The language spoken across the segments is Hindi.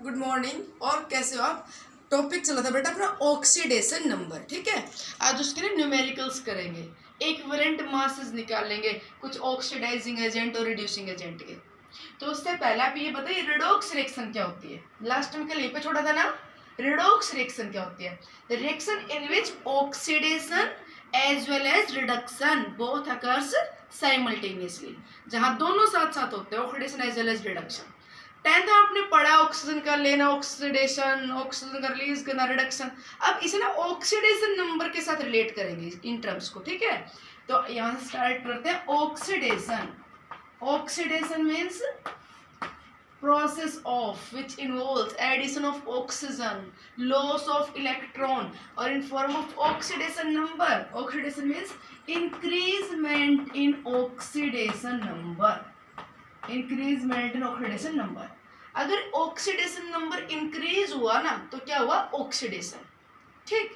Good morning. और कैसे हो आप? टॉपिक चला था बेटा अपना ऑक्सीडेशन नंबर, ठीक है। आज उसके लिए न्यूमेरिकल्स करेंगे, इक्विवेलेंट मासेस निकालेंगे कुछ ऑक्सीडाइजिंग एजेंट और रिड्यूसिंग एजेंट के। तो उससे पहले आप ये बताइए रिडॉक्स रिएक्शन क्या होती है। लास्ट टाइम कल यहीं पे छोड़ा था ना, रिडॉक्स रिएक्शन क्या होती है। The reaction in which oxidation as well as reduction both occurs simultaneously, जहां दोनों साथ साथ होते हैं, oxidation as well as reduction. 10th आपने पढ़ा ऑक्सीजन का लेना ऑक्सीडेशन, ऑक्सीजन का रिलीज करना रिडक्शन। अब इसे ना ऑक्सीडेशन नंबर के साथ रिलेट करेंगे इन टर्म्स को, ठीक है। तो यहां से स्टार्ट करते हैं oxidation. Oxidation means process of which involves addition of oxygen, loss of electron, or in form of oxidation number. Oxidation means increasement in oxidation number. Increasement in oxidation number. अगर ऑक्सीडेशन नंबर इंक्रीज हुआ ना तो क्या हुआ? ऑक्सीडेशन, ठीक।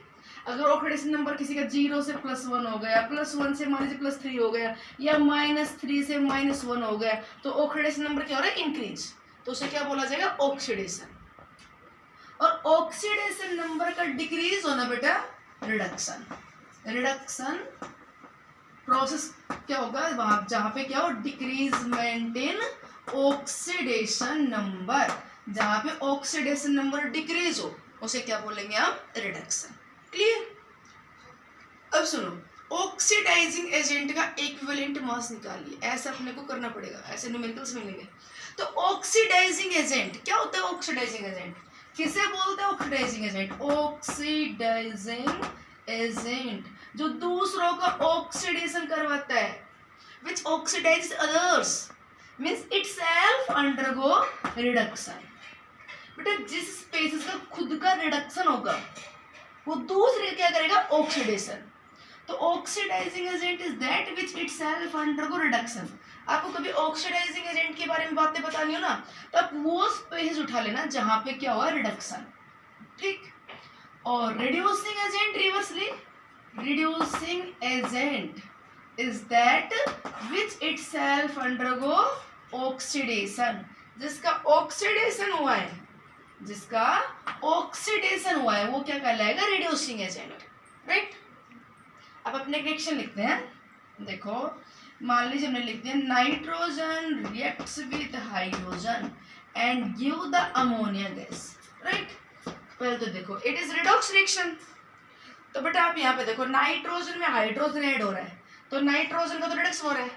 अगर ऑक्सीडेशन नंबर किसी का 0 से +1 हो गया, +1 से -+3 हो गया, या -3 से -1 हो गया, तो ऑक्सीडेशन नंबर क्या हो रहा है? इंक्रीज। तो उसे क्या बोला जाएगा? ऑक्सीडेशन। और ऑक्सीडेशन नंबर का डिक्रीज होना बेटा रिडक्शन। रिडक्शन प्रोसेस क्या होगा? वहां जहां पे क्या हो? Decreasement in oxidation number. जहां पे ऑक्सीडेशन नंबर डिक्रीज हो उसे क्या बोलेंगे हम? रिडक्शन। क्लियर? अब सुनो, ऑक्सीडाइजिंग एजेंट का इक्विवेलेंट मास निकालिए। ऐसा अपने को करना पड़ेगा, ऐसे न्यूमेरिकल्स मिलेंगे। तो ऑक्सीडाइजिंग एजेंट क्या होता है? ऑक्सीडाइजिंग एजेंट किसे बोलते हैं? Oxidising agent. ऑक्सीडाइजिंग एजेंट जो दूसरों का ऑक्सीडेशन करवाता है, which oxidize others means itself undergo reduction. बेटा जिस स्पेसिस का खुद का रिडक्शन होगा वो दूसरे क्या करेगा? ऑक्सीडेशन। तो oxidising agent is that which itself undergo reduction. आपको कभी ऑक्सीडाइजिंग एजेंट के बारे में बातें बतानी हो ना, तो आप वो स्पेस उठा लेना जहां पे क्या हुआ? रिडक्शन, ठीक। और reducing agent reversely, reducing agent is that which itself undergo oxidation. जिसका ऑक्सीडेशन हुआ है, जिसका ऑक्सीडेशन हुआ है वो क्या कहलाएगा? Reducing agent, right. अब अपने रिएक्शन लिखते हैं। देखो मान लीजिए हमने लिख दिया nitrogen reacts with hydrogen and give the ammonia gas, right. पहले तो देखो इट इज रिडॉक्स रिएक्शन। तो बेटा आप यहाँ पे देखो नाइट्रोजन में हाइड्रोजन ऐड हो रहा है, तो नाइट्रोजन का तो रिडक्शन हो रहा है,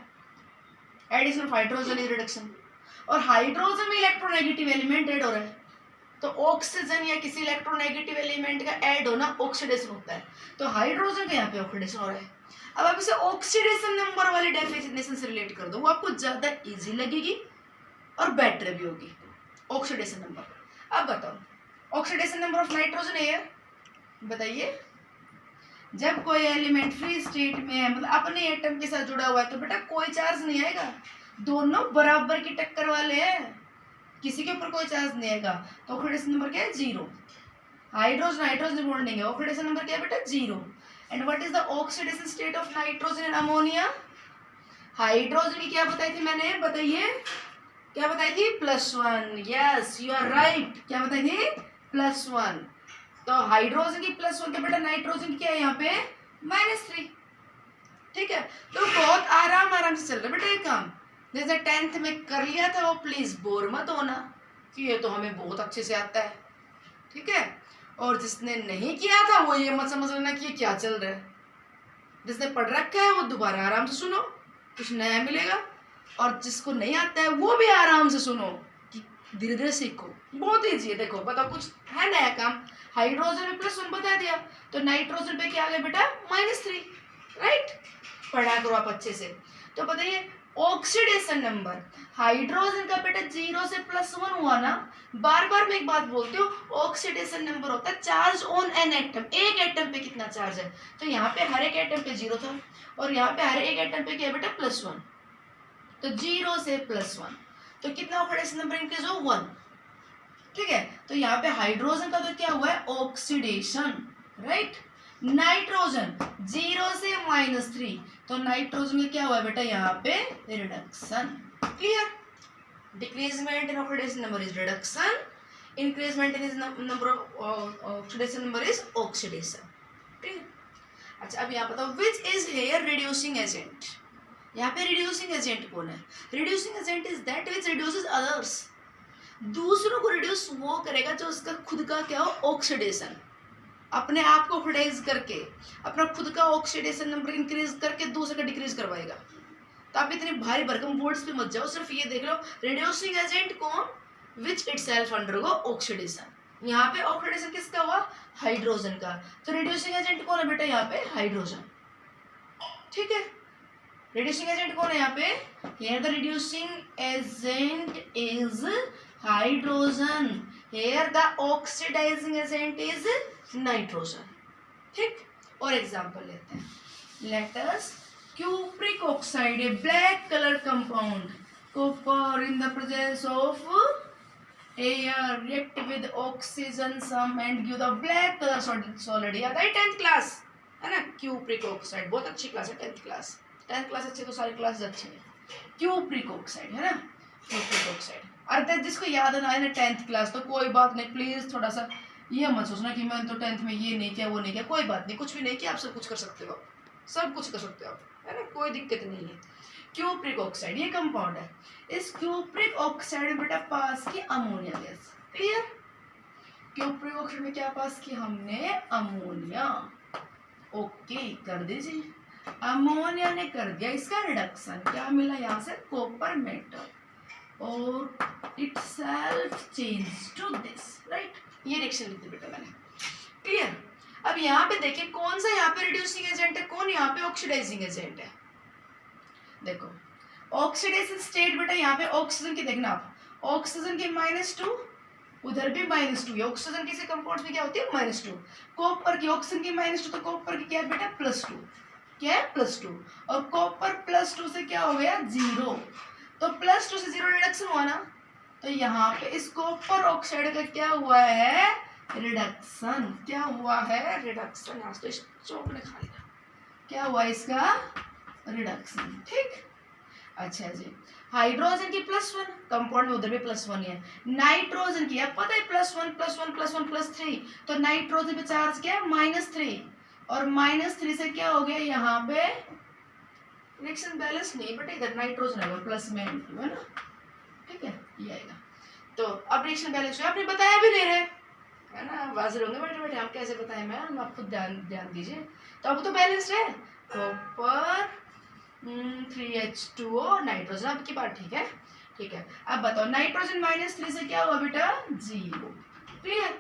addition of hydrogen is reduction. और हाइड्रोजन में इलेक्ट्रोनेगेटिव एलिमेंट ऐड हो रहा है, तो ऑक्सीजन या किसी इलेक्ट्रोनेगेटिव एलिमेंट का ऐड होना ऑक्सीडेशन होता है। तो हाइड्रोजन का यहाँ पे ऑक्सीडेशन हो रहा है। अब आप इसे ऑक्सीडेशन नंबर वाली डेफिनेशन से रिलेट कर दो, वो आपको ज्यादा इजी लगेगी और बेटर भी होगी। Oxidation number. अब बताओ oxidation number of nitrogen air बताइए। जब कोई एलिमेंट फ्री स्टेट में है, मतलब अपने एटम के साथ जुड़ा हुआ है, तो बेटा कोई चार्ज नहीं आएगा, दोनों बराबर की टक्कर वाले हैं, किसी के ऊपर कोई चार्ज नहीं आएगा। तो ऑक्सीडेशन नंबर क्या है? 0। हाइड्रोजन हाइड्रोजन बॉन्डिंग है, ऑक्सीडेशन नंबर क्या है बेटा? 0। And what is the oxidation state of nitrogen and ammonia? Hydrogen की क्या बताई थी मैंने? बताइए क्या बताई थी? +1। Yes you are right. क्या बताई थी? +1। तो हाइड्रोजन की +1 तो बेटा नाइट्रोजन की क्या है यहाँ पे? -3, ठीक है। तो बहुत आराम से चल रहा है बेटा ये काम। जैसे 10th में कर लिया था वो प्लीज बोर मत होना कि ये तो हमें बहुत अच्छे से आता है, ठीक है। और जिसने नहीं किया था वो ये मत समझ लेना कि ये क्या चल रहा है। जिसने पढ़ रखा है वो दोबारा आराम से सुनो, कुछ नया मिलेगा। और जिसको नहीं आता है वो भी आराम से सुनो कि धीरे धीरे सीखो, बहुत ईजी है। देखो बताओ कुछ है नया काम। हाइड्रोजन में +1 बता दिया, तो नाइट्रोजन पे क्या आ गया बेटा? -3, राइट। पढ़ा करो आप अच्छे से। तो बताइए ऑक्सीडेशन नंबर हाइड्रोजन का बेटा 0 से +1 हुआ ना। बार बार मैं एक बात बोलती हूँ, ऑक्सीडेशन नंबर होता है चार्ज ऑन एन एटम। एक एटम पे कितना चार्ज है, तो यहाँ पे हर एक एटम पे 0 था, और यहाँ पे हर एक एटम पे क्या है बेटा? +1। तो 0 से +1 तो कितना ऑक्सीडेशन नंबर इंक्रीज हो? 1, ठीक है। तो यहाँ पे हाइड्रोजन का तो क्या हुआ है? Oxidation, right. नाइट्रोजन 0 से -3, तो नाइट्रोजन में क्या हुआ बेटा? यहाँ पे reduction. Clear? Decreasement in oxidation number is reduction, increment in number of oxidation number is oxidation, ठीक है। अच्छा अब यहाँ बताओ which is here reducing agent. यहाँ पे रिड्यूसिंग एजेंट कौन है? Reducing agent is that which reduces others. दूसरों को रिड्यूस वो करेगा जो उसका खुद का क्या हो, ऑक्सीडेशन, अपने आप को ऑक्सीडाइज करके अपना खुद का ऑक्सीडेशन नंबर इंक्रीज करके दूसरे का डिक्रीज करवाएगा। तो आप इतने भारी भरकम वर्ड्स पे मत जाओ, सिर्फ ये देख लो रिड्यूसिंग एजेंट कौन, विच इटसेल्फ अंडरगो ऑक्सीडेशन। यहाँ पे ऑक्सीडेशन किसका हुआ, हाइड्रोजन का, तो रिड्यूसिंग एजेंट कौन है बेटा यहाँ पे, हाइड्रोजन, ठीक है। रिड्यूसिंग एजेंट कौन है यहाँ पे, here the reducing agent is hydrogen, here the oxidizing agent is nitrogen, ठीक। और एग्जांपल लेते हैं, let us cupric oxide, a black color compound, copper in the presence of air react with oxygen some and give the black color solid, याद आई 10th क्लास है ना, cupric oxide बहुत अच्छी क्लास है 10th क्लास, 10th क्लास अच्छी तो सारी क्लास अच्छी है। क्यूप्रिक ऑक्साइड है ना, क्यूप्रिक ऑक्साइड, अर्थात जिसको याद ना आए ना 10th क्लास तो कोई बात नहीं, प्लीज थोड़ा सा ये मत सोचना कि मैं तो 10th में ये नहीं किया वो नहीं किया, कोई बात नहीं, कुछ भी नहीं किया, आप सब कुछ कर सकते हो, सब कुछ कर सकते हो आप, है ना, कोई दिक्कत नहीं है। क्यूप्रिक ऑक्साइड ये कंपाउंड है, इस क्यूप्रिक ऑक्साइड में बेटा पास की ammonia gas, clear. Cupric oxide में क्या पास की हमने, अमोनिया, ओके कर दीजिए। अमोनिया ने कर दिया इसका रिडक्शन, क्या मिला यहाँ से, कॉपर मेटल और itself change to this, right, ये रिएक्शन लिख दी बेटा मैंने, क्लियर। अब यहाँ पे देखिए कौन सा यहाँ पे रिड्यूसिंग एजेंट है, कौन यहाँ पे ऑक्सीडाइजिंग एजेंट है। देखो ऑक्सीडेशन स्टेट बेटा यहाँ पे ऑक्सीजन की देखना आप, ऑक्सीजन की -2, उधर भी -2, ऑक्सीजन किसी कंपाउंड में क्या होती है -2, कॉपर की, ऑक्सीजन की -2 तो कॉपर की क्या है बेटा +2, क्या है +2, और कॉपर +2 से क्या हो गया 0, तो +2 से 0 रिडक्शन हुआ ना, तो यहाँ पे इस कॉपर ऑक्साइड का क्या हुआ है, रिडक्शन, क्या हुआ है, रिडक्शन, आज तो इस चौक ने खा लिया, क्या हुआ इसका रिडक्शन, ठीक। अच्छा जी, हाइड्रोजन की +1, कंपाउंड में उधर भी +1 है, नाइट्रोजन की अब पता है +1 +1 +1 +3, तो नाइट्रोजन पे चार्ज क्या है -3, और -3 से क्या हो गया यहाँ पे रिएक्शन बैलेंस नहीं, बट इधर नाइट्रोजन है प्लस में N2 है ना, ठीक है, ये आएगा। तो अब रिएक्शन बैलेंस आपने बताया भी नहीं रहे है ना, बाजर होंगे बैठे बैठे, हम कैसे बताएं मैम, आप खुद ध्यान दीजिए। तो अब तो बैलेंस है, कॉपर 3H2O नाइट्रोजन, अब की बात ठीक है, ठीक है। अब बताओ नाइट्रोजन -3 से क्या हुआ बेटा 0, क्लियर।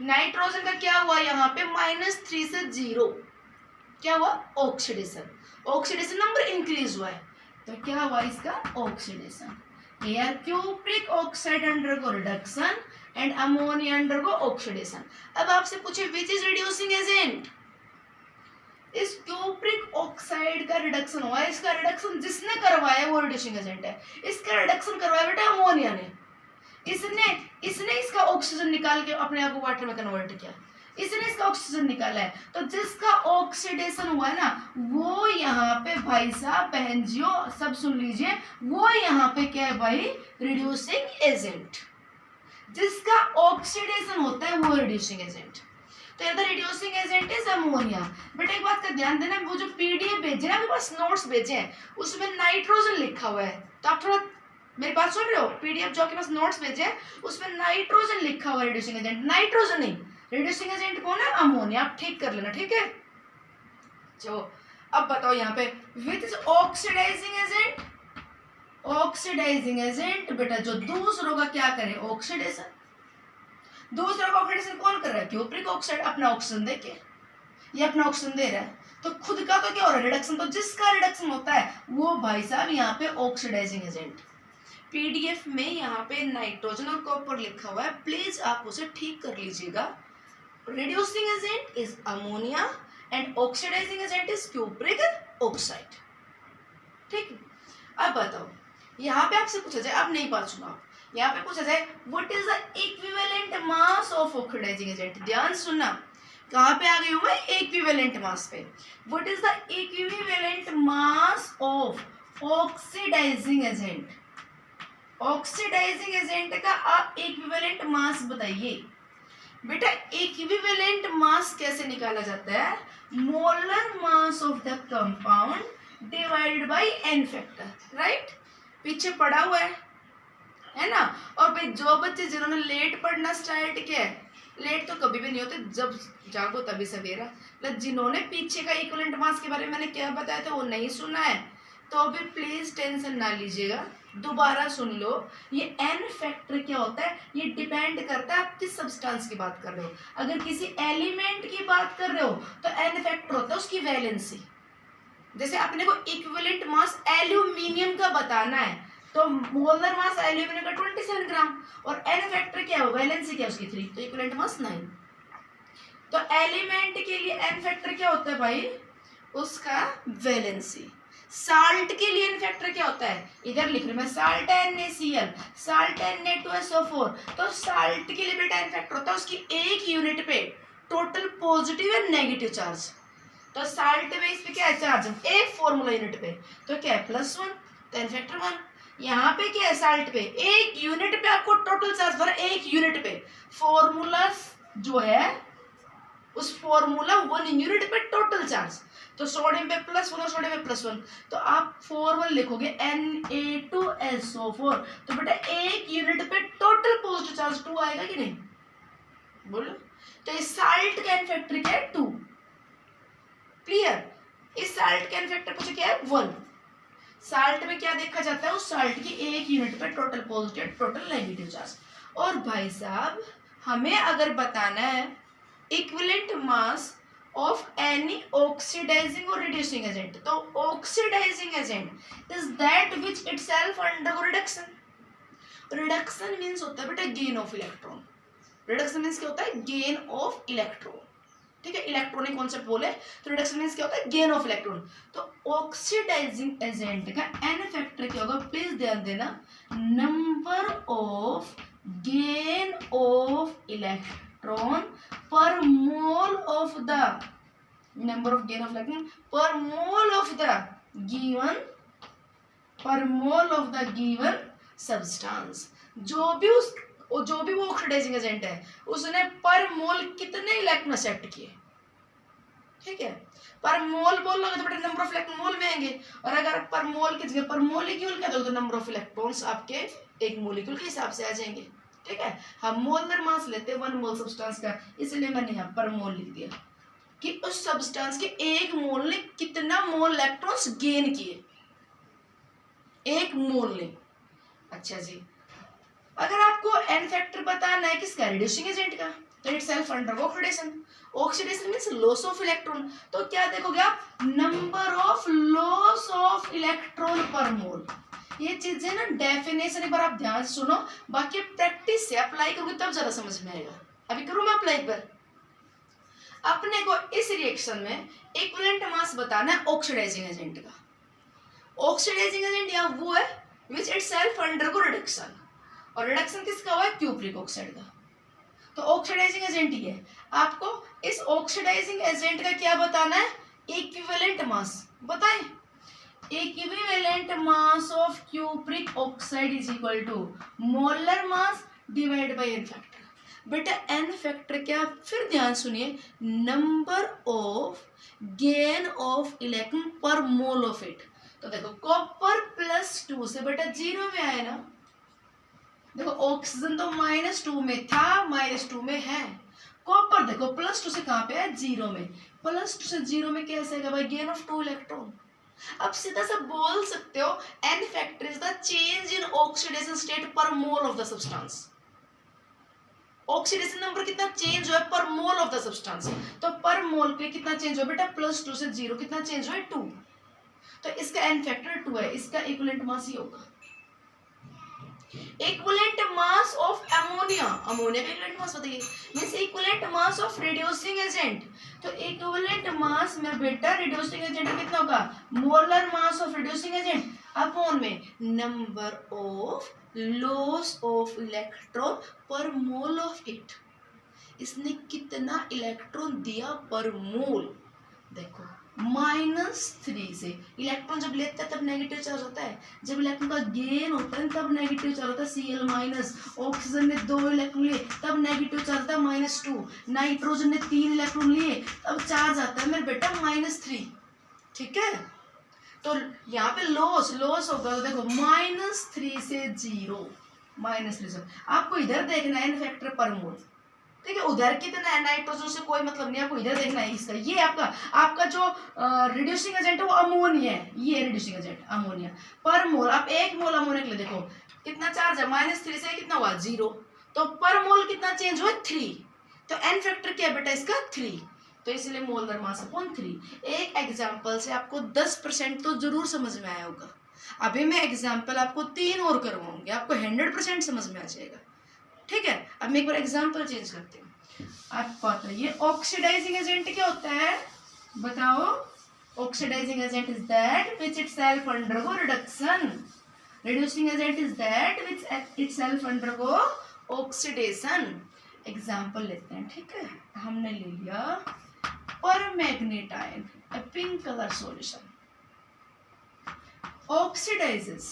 नाइट्रोजन का क्या हुआ यहाँ पे -3 से 0, क्या हुआ ऑक्सीडेशन, ऑक्सीडेशन नंबर इंक्रीज हुआ है, तो क्या हुआ इसका oxidation. Here cupric oxide undergo reduction and ammonia undergo oxidation. अब आपसे पूछे which is reducing agent, इस क्यूप्रिक ऑक्साइड का रिडक्शन हुआ है, इसका रिडक्शन जिसने करवाया वो रिड्यूसिंग एजेंट है, इसका रिडक्शन करवाया बेटा अमोनिया ने, इसने इसका ऑक्सीजन निकाल के अपने आप को वाटर में कन्वर्ट किया, इसने इसका ऑक्सीजन निकाला है, तो जिसका ऑक्सीडेशन हुआ है ना वो यहाँ पे भाई साहब बहन जियो सब सुन लीजिए, वो यहाँ पे क्या है भाई रिड्यूसिंग एजेंट, जिसका ऑक्सीडेशन होता है वो रिड्यूसिंग एजेंट। तो इधर रिड्यूसिंग एजेंट इज अमोनिया। बेटा एक बात का ध्यान देना, वो जो पीडीएफ भेजे ना आपके पास नोट्स भेजे हैं उसमें नाइट्रोजन लिखा हुआ है, तो आप थोड़ा मेरी बात सुन रहे हो, पीडीएफ जो आपके पास नोट्स भेजे हैं उसमें नाइट्रोजन लिखा हुआ है रिड्यूसिंग एजेंट, नाइट्रोजन नहीं, रिड्यूसिंग एजेंट कौन है अमोनिया, आप ठीक कर लेना, ठीक है। चलो अब बताओ यहाँ पे which is oxidising agent, oxidising agent बेटा जो दूसरों का क्या करे ऑक्सीडेशन, दूसरों का ऑक्सीडेशन कौन कर रहा है क्यूप्रिक ऑक्साइड, अपना ऑक्सीजन देके ये अपना ऑक्सीजन दे रहा है, तो खुद का तो क्या हो रहा है रिडक्शन, तो जिसका रिडक्शन होता है वो भाई साहब यहाँ पे ऑक्सीडाइजिंग एजेंट। पीडीएफ में यहाँ पे नाइट्रोजन और कॉपर लिखा हुआ है, प्लीज आप उसे ठीक कर लीजिएगा। Reducing agent is ammonia and oxidising agent is cupric oxide, ठीक। अब बताओ यहाँ पे आपसे पूछा जाए, अब नहीं बात सुना, यहाँ पे पूछा जाए what is the equivalent mass of oxidising agent, ध्यान सुनना, कहाँ पे आ गई हूँ मैं इक्विवेलेंट मास पे, what is the equivalent mass of oxidising agent, oxidising agent का आप इक्विवेलेंट मास बताइए। बेटा इक्विवेलेंट मास कैसे निकाला जाता है? Molar mass of the compound divided by n factor, right? पीछे पढ़ा हुआ है ना। और भाई जो बच्चे जिन्होंने लेट पढ़ना स्टार्ट किया है, लेट तो कभी भी नहीं होते, जब जागो तभी सवेरा, मतलब जिन्होंने पीछे का इक्विवेलेंट मास के बारे में मैंने क्या बताया था वो नहीं सुना है तो अभी प्लीज टेंशन ना लीजिएगा, दोबारा सुन लो। ये n फैक्टर क्या होता है? ये डिपेंड करता है आप किस सब्सटेंस की बात कर रहे हो। अगर किसी एलिमेंट की बात कर रहे हो तो n फैक्टर होता है उसकी वैलेंसी। जैसे अपने को इक्विवेलेंट मास एल्यूमिनियम का बताना है तो मोलर मास एल्यूमिनियम का 27 ग्राम और n फैक्टर क्या है, वैलेंसी क्या है उसकी 3, तो इक्विवेलेंट मास 9। तो एलिमेंट के लिए n फैक्टर क्या होता है भाई? उसका वैलेंसी। साल्ट के लिए n फैक्टर क्या होता है? इधर लिख रही मैं, साल्ट NaCl, साल्ट Na2SO4। तो साल्ट के लिए बेटा n फैक्टर होता है उसकी एक यूनिट पे total positive and negative charge. तो साल्ट में इस पे क्या है चार्ज? एक फॉर्मूला यूनिट पे, तो क्या है +1, तो n फैक्टर 1। यहाँ पे क्या है? साल्ट पे एक यूनिट पे आपको टोटल चार्ज भरा, एक यूनिट पे फॉर्मूला जो है उस फॉर्मूला 1 यूनिट पे टोटल चार्ज। तो सोडियम पे +1 और सोडियम पे +1, तो आप 4 लिखोगे Na2SO4। तो बेटा एक यूनिट पे टोटल पॉजिटिव चार्ज 2 आएगा कि नहीं? बोलो। तो इस साल्ट का n फैक्टर क्या है? 2। क्लियर? इस साल्ट का n फैक्टर पूछे क्या है? 1। साल्ट में क्या देखा जाता है? उस साल्ट की एक यूनिट पे total positive total negative charge. और भाई साहब हमें अगर बताना है equivalent mass of any oxidising और रिड्यूसिंग एजेंट, तो oxidising agent is that which itself undergo reduction. Reduction means होता है बेटा gain of electron. Reduction means क्या होता है? Gain of electron. ठीक है, इलेक्ट्रॉनिक कॉन्सेप्ट बोले तो रिडक्शन मींस क्या होता है? Gain of electron. तो ऑक्सीडाइजिंग एजेंट का n फैक्टर क्या होगा? प्लीज ध्यान देना, number of gain of electron per mole of the number of gain of electron per mole of the given substance। जो भी वो ऑक्सीडाइजिंग एजेंट है उसने पर मोल कितने इलेक्ट्रॉन एक्सेप्ट किए। ठीक है, पर मोल बोल लोगे तो बेटा नंबर ऑफ इलेक्ट्रॉन मोल में आएंगे, और अगर पर मोल की जगह पर मॉलिक्यूल का दोगे तो नंबर ऑफ इलेक्ट्रॉन्स आपके एक मॉलिक्यूल के हिसाब से आ जाएंगे। ठीक है, हम मोलर मास लेते हैं 1 मोल सब्सटेंस का, इसलिए मैंने यहाँ पर मोल लिख दिया कि उस सब्सटेंस के एक मोल ने कितना मोल इलेक्ट्रॉन्स गेन किए, एक मोल ने। अच्छा जी, अगर आपको n फैक्टर बताना है किसका? रिड्यूसिंग एजेंट का, तो itself undergo oxidation. Oxidation means loss of electron, तो क्या देखोगे आप? Number of loss of electron per मोल। ये चीजें ना डेफिनेशन एक बार आप ध्यान से सुनो, बाकी प्रैक्टिस से अप्लाई करोगे तब जरा समझ में आएगा। अभी करूं मैं अप्लाई पर। अपने को इस रिएक्शन में इक्विवेलेंट मास बताना है ऑक्सीडाइजिंग एजेंट का। ऑक्सीडाइजिंग एजेंट यहाँ वो है विच इटसेल्फ अंडरगो रिडक्शन, और रिडक्शन किसका हुआ है? क्यूप्रिक ऑक्साइड का। तो ऑक्सीडाइजिंग एजेंट ही है। आपको इस ऑक्सीडाइजिंग एजेंट का क्या बताना है? Equivalent mass. बताएं, equivalent mass of cupric oxide is equal to molar mass divide by n factor. बेटा n फैक्टर क्या? फिर ध्यान सुनिए, number of gain of electron per mole of it. तो देखो कॉपर +2 से बेटा 0 में आए ना, देखो ऑक्सीजन तो -2 में था, -2 में है। कॉपर देखो +2 से कहाँ पे है? 0 में। +2 से 0 में कैसे आएगा भाई? Gain of 2 electron. अब सीधा सा बोल सकते हो n factor is the change in oxidation state per mole of the substance. Oxidation number कितना चेंज हुआ है पर मोल ऑफ द सब्सटेंस, तो पर मोल पे कितना चेंज हुआ बेटा? +2 से 0 कितना चेंज हुआ है? 2। तो इसका n फैक्टर 2 है, इसका इक्विवेलेंट मास ही होगा। Equivalent mass of ammonia, ammonia का इक्विवेलेंट मास बताइए। Means equivalent mass of reducing agent, तो इक्विवेलेंट मास में बेटा रिड्यूसिंग एजेंट कितना होगा? Molar mass of reducing agent upon में number of loss of electron per mole of it. इसने कितना इलेक्ट्रॉन दिया पर मोल। देखो -3 से। इलेक्ट्रॉन जब लेता है तब नेगेटिव चार्ज होता है, जब इलेक्ट्रॉन का गेन होता है तब नेगेटिव चार्ज होता है, Cl-। ऑक्सीजन ने 2 इलेक्ट्रॉन लिए तब नेगेटिव चार्ज होता है -2। नाइट्रोजन ने 3 इलेक्ट्रॉन लिए तब चार्ज आता है मेरे बेटा -3। ठीक है, तो यहाँ पे लॉस होगा, तो देखो -3 से 0, -3 से। आपको इधर देखना है एन फैक्टर पर मोल, ठीक है, उधर कितना नाइट्रोजन से कोई मतलब नहीं, आपको इधर देखना है इसका। ये आपका जो रिड्यूसिंग एजेंट है वो अमोनिया है, ये रिड्यूसिंग एजेंट अमोनिया। पर मोल आप 1 मोल अमोनिया के लिए देखो कितना चार्ज है, -3 से कितना हुआ 0, तो पर मोल कितना चेंज हुआ 3, तो एन फैक्टर क्या है बेटा इसका 3, तो इसलिए मोलर मास अपॉन 3। एक एग्जाम्पल से आपको 10% तो जरूर समझ में आया होगा। अभी मैं एग्जाम्पल आपको 3 और करवाऊंगी, आपको 100% समझ में आ जाएगा। ठीक है, अब मैं एक बार एग्जाम्पल चेंज करती हूँ। आपको बताइए ऑक्सीडाइजिंग एजेंट क्या होता है, बताओ। Oxidising agent is that which itself undergo reduction, reducing agent is that which itself undergo oxidation. Example लेते हैं, ठीक है, हमने ले लिया permanganate ion, a pink color solution oxidizes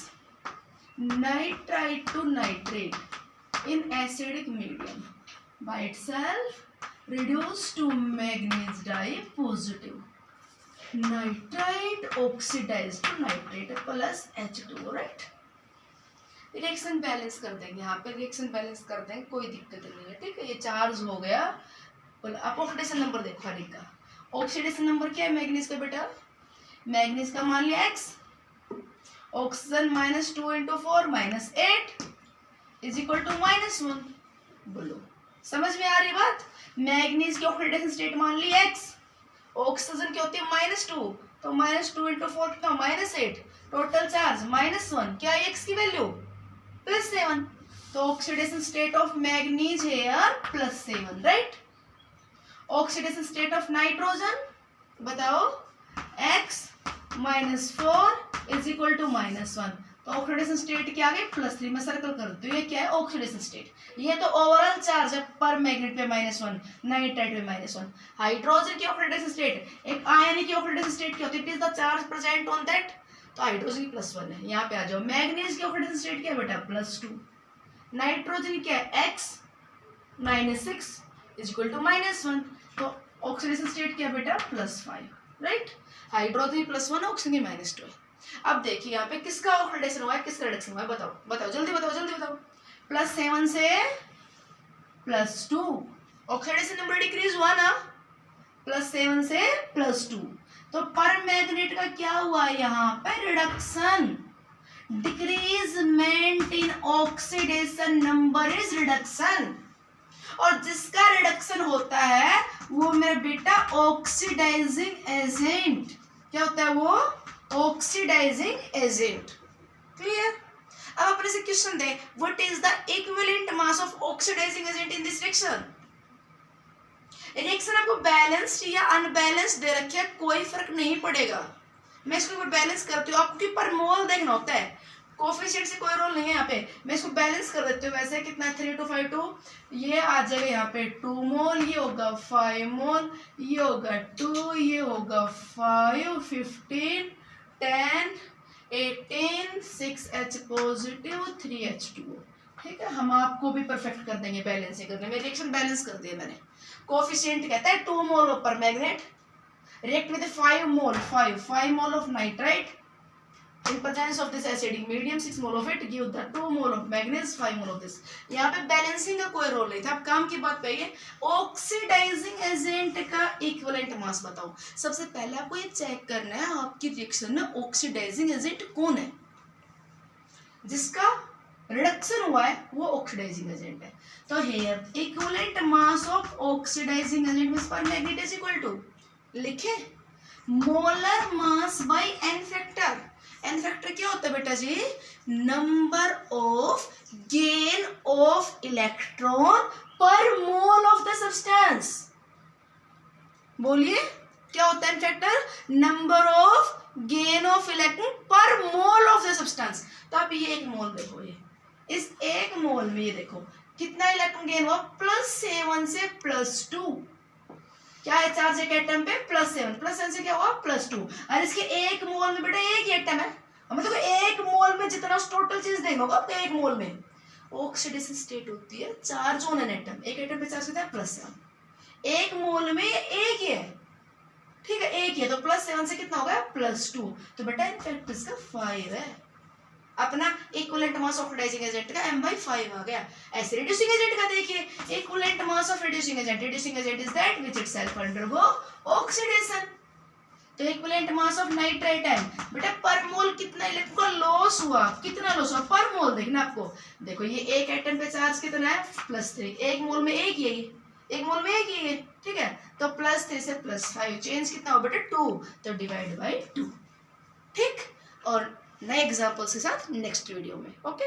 nitrite to nitrate in acidic medium by itself, reduced to manganese dye positive, nitrite oxidized to nitrate plus H2O, right। Reaction balance कर देंगे, यहाँ पे रिएक्शन बैलेंस कर देंगे, कोई दिक्कत नहीं है। ठीक है, ये चार्ज हो गया। आप ऑक्सीडेशन नंबर देखो हर एक का। ऑक्सीडेशन नंबर क्या है मैग्नीज का बेटा, मैग्नीज का मान लिया x, oxygen -2 × 4 -8 is equal to -1। बोलो समझ में आ रही बात। मैग्नीज की ऑक्सीडेशन स्टेट मान ली x, ऑक्सीजन की होती है -2, तो -2 × 4 कितना -8, टोटल चार्ज -1, क्या x की वैल्यू +7, तो oxidation state of manganese here +7, right. Oxidation state of nitrogen बताओ, x -4 इज इक्वल टू -1, तो ऑक्सीडेशन स्टेट क्या आ गई +3। मैं सर्कल करती हूँ, ये क्या है ऑक्सीडेशन स्टेट, ये तो ओवरऑल चार्ज है पर मैग्नेट पे -1, नाइट्राइट पे -1। हाइड्रोजन की ऑक्सीडेशन स्टेट, एक आयन की ऑक्सीडेशन स्टेट क्या होती है, it is the charge present on that, तो हाइड्रोजन की +1 है। यहाँ पे आ जाओ, मैग्नीज की ऑक्सीडेशन स्टेट क्या है बेटा +2, नाइट्रोजन क्या है x -6 इज इक्वल टू -1, तो ऑक्सीडेशन स्टेट क्या बेटा +5, राइट। हाइड्रोजन +1 है, ऑक्सीजन की -2 है। अब देखिए यहाँ पे किसका ऑक्सीडेशन हुआ है, किसका रिडक्शन हुआ है, बताओ जल्दी बताओ। +7 से +2, ऑक्सीडेशन नंबर डिक्रीज हुआ ना, +7 से +2, तो पर मैग्नेट का क्या हुआ यहाँ पे reduction, decreasement in oxidation number is reduction, और जिसका रिडक्शन होता है वो मेरा बेटा ऑक्सीडाइजिंग एजेंट, क्या होता है वो ऑक्सीडाइजिंग एजेंट। क्लियर। अब अपने से क्वेश्चन दें, what is the equivalent mass of oxidising agent in this reaction. Reaction आपको बैलेंस्ड या अनबैलेंस्ड दे रखी है, कोई फर्क नहीं पड़ेगा। मैं इसको बैलेंस करती हूँ, आपको पर मोल देखना होता है, कोफिशिएंट से कोई रोल नहीं है यहाँ पे। मैं इसको बैलेंस कर देती हूँ, वैसे कितना 3 2 5 2, ये आ जाएगा यहाँ पे 2 मोल, ये होगा 5 मोल, ये होगा 2, ये होगा 5, 15 10 18 6H पॉजिटिव 3H2O। ठीक है, हम आपको भी परफेक्ट कर देंगे बैलेंस करने में। रिएक्शन बैलेंस कर दिया मैंने। कोफिशिएंट कहता है 2 mole of परमैग्नेट react with 5 mole of nitrite in presence of this acidic medium, 6 mole of it give the 2 mole of manganese, 5 mole of this। यहाँ पे बैलेंसिंग का कोई रोल नहीं था। अब काम की बात पे ये ऑक्सीडाइजिंग एजेंट का इक्विवेलेंट मास बताओ। सबसे पहले आपको ये चेक करना है आपकी रिएक्शन में ऑक्सीडाइजिंग एजेंट कौन है, जिसका रिडक्शन हुआ है वो ऑक्सीडाइजिंग एजेंट है। तो here equivalent mass of oxidising agent means permanganate is equal to, लिखे molar mass by N factor. N factor क्या होता है बेटा जी, number of gain of electron per mole of the substance. बोलिए क्या होता है N factor, number of gain of electron per mole of the substance. तो आप ये एक मोल देखो, ये इस एक मोल में ये देखो कितना इलेक्ट्रॉन गेन हुआ, +7 से +2। क्या है चार्ज एक एटम पे +7 से क्या हुआ +2। और इसके एक मोल में बेटा एक ही एटम है, मतलब एक मोल में जितना टोटल चीज देखना होगा आपको, एक मोल में ऑक्सीडेशन स्टेट होती है चार्ज ऑन एन एटम। एक एटम पे चार्ज कितना है +7, एक मोल में एक ही है, ठीक है एक ही है, तो +7 से कितना हो गया +2, तो बेटा इनफैक्ट इसका 5 है। अपना equivalent mass of oxidising agent का m/5 आ गया। ऐसे रिड्यूसिंग एजेंट का देखिए, equivalent mass of reducing agent is that which itself undergo oxidation. तो इक्विवेलेंट मास ऑफ नाइट्राइट है बेटा पर मोल कितना इलेक्ट्रॉन का लॉस हुआ, कितना लॉस हुआ पर मोल देखना आपको। देखो ये एक एटम पे चार्ज कितना है +3, एक मोल में एक ही है, एक मोल में एक ही है, ठीक है, तो +3 से +5 चेंज कितना हो बेटा 2, तो डिवाइड बाय 2, ठीक। और नए एग्जाम्पल्स के साथ नेक्स्ट वीडियो में, ओके।